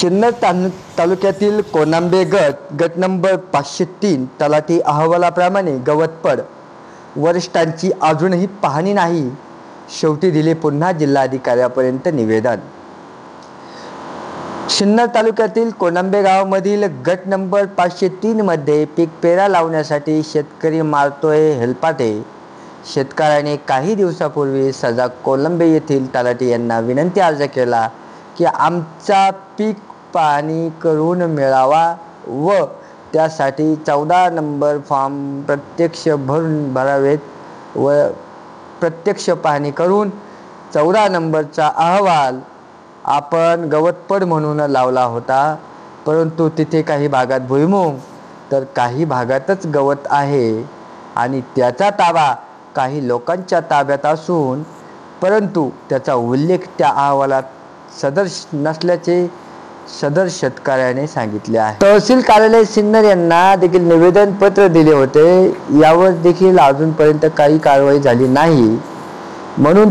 सिन्नर तालुक्यातील कोनांबे गट नंबर 503 तलाठी अहवालाप्रमाणे गवतपड वरिष्ठांची अजूनही पाहणी नाही। शेवटी दिले पुन्हा जिल्हाधिकाऱ्यापर्यंत निवेदन। सिन्नर तालुक्यातील कोनांबे गावामधील गट नंबर 503 मध्ये पीक पेरा लावण्यासाठी शेतकरी मारतोय हेलपाटे। शेतकऱ्याने काही दिवसापूर्वी सजा कोलंबे येथील तलाठी यांना विनंती अर्ज केला की आमचा पीक पाहणी करून मिळावा व त्यासाठी 14 नंबर फॉर्म प्रत्यक्ष भरावेत व प्रत्यक्ष पाहणी करून 14 नंबरचा अहवाल आपण गवतपड म्हणून लावला होता, परंतु तिथे काही भागात भुईमुग तर काही भागातच गवत आहे आणि त्याचा ताबा काही लोकांच्या ताब्यात असून परंतु त्याचा उल्लेख त्या अहवालात सदर नसल्याचे सदर शेतकऱ्याने सांगितले आहे। तहसील कार्यालय सिन्नर यांना देखील निवेदन पत्र दिले होते, यावर देखील अजूनपर्यंत काही कारवाई झाली नाही। म्हणून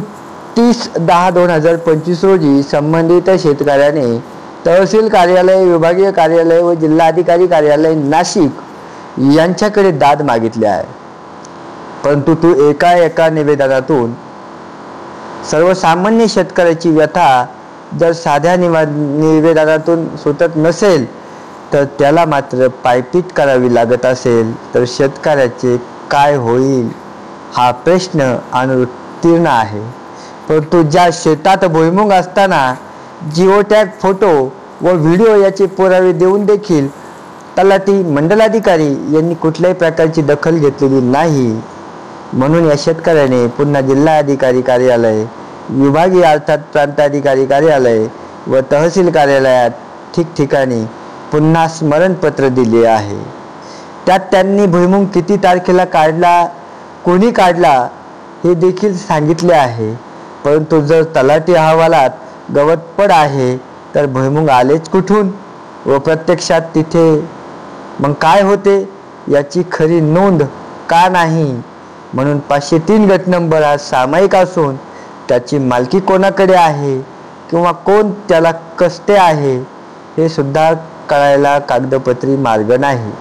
30/10/2025 रोजी संबंधित शेतकऱ्याने तहसील कार्यालय, विभागीय कार्यालय व जिल्हाधिकारी कार्यालय नाशिक यांच्याकडे दाद मागितली आहे, परंतु तू एका निवेदनातून सर्वसामान्य शेतकऱ्याची व्यथा जर साध्या निवेदनातून सुटत नसेल तर त्याला मात्र पायपीट करावी लागत असेल तर शेतकऱ्याचे काय होईल हा प्रश्न अनुत्तीर्ण आहे। परंतु ज्या शेतात भुईमुग असताना जिओ टॅग फोटो व व्हिडिओ याचे पुरावे देऊन देखील तलाठी मंडलाधिकारी यांनी कुठल्याही प्रकारची दखल घेतलेली नाही। म्हणून या शेतकऱ्याने पुन्हा जिल्हाधिकारी कार्यालय, विभागीय अर्थात प्रांताधिकारी कार्यालय व तहसील कार्यालयात ठिकठिकाणी पुन्हा स्मरणपत्र दिले आहे। त्यात त्यांनी भुईमुग किती तारखेला काढला, कोणी काढला हे देखील सांगितले आहे, परंतु जर तलाठी अहवालात गवतपड आहे तर भुईमुग आलेच कुठून व प्रत्यक्षात तिथे मग काय होते याची खरी नोंद का नाही। म्हणून 503 गट नंबर हा सामायिक असून त्याची मालकी कोणाकडे आहे किंवा कोण त्याला कसते आहे हे सुद्धा कळायला कागदपत्री मार्ग नाही।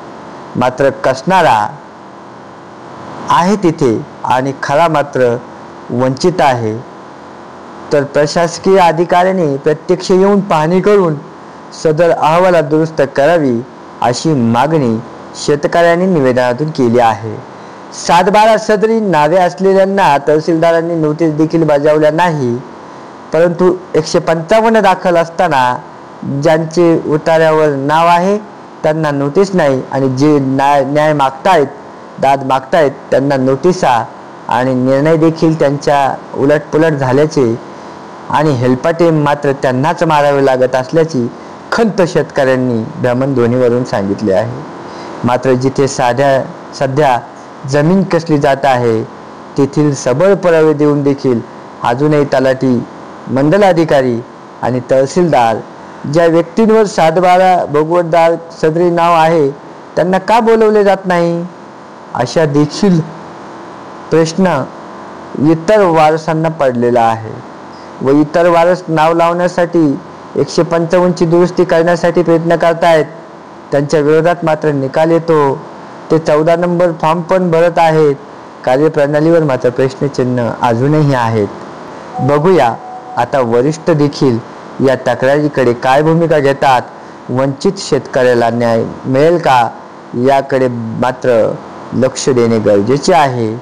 मात्र कसणारा आहे तिथे आणि खरा मात्र वंचित आहे, तर प्रशासकीय अधिकाऱ्यांनी प्रत्यक्ष येऊन पाहणी करून सदर अहवालात दुरुस्त करावी अशी मागणी शेतकऱ्यांनी निवेदनातून केली आहे। 7/12 सदरी नावे असलेल्यांना तहसीलदारांनी नोटीस देखील बजावल्या नाही, परंतु 155 दाखल असताना ज्यांचे उतार्यावर नाव आहे त्यांना नोटीस नाही आणि जे न्याय मागतायत, दाद मागतायत त्यांना नोटिसा आणि निर्णय देखील त्यांच्या उलटपुलट झाल्याचे आणि हेलपाटे मात्र त्यांनाच मारावे लागत असल्याची खंत शेतकऱ्यांनी भ्रमणध्वनीवरून सांगितले आहे। मात्र जिथे सध्या जमीन कसली जात आहे तेथील सबळ पुरावे देऊन देखील अजूनही तलाठी, मंडलाधिकारी आणि तहसीलदार ज्या व्यक्तींवर 7/12 भोगवतदार सदरी नाव आहे त्यांना का बोलवले जात नाही अशा देखील प्रश्न इतर वारसांना पडलेला आहे व इतर वारस नाव लावण्यासाठी 155 ची दुरुस्ती करण्यासाठी प्रयत्न करतायत। त्यांच्या विरोधात मात्र निकाल येतो, ते 14 नंबर फॉर्म पण भरत आहेत। कार्यप्रणालीवर मात्र प्रश्नचिन्ह अजूनही आहेत। बघूया आता वरिष्ठ देखील या तक्रारीकडे काय भूमिका घेतात। वंचित शेतकऱ्याला न्याय मिळेल का याकडे मात्र लक्ष देणे गरजेचे आहे।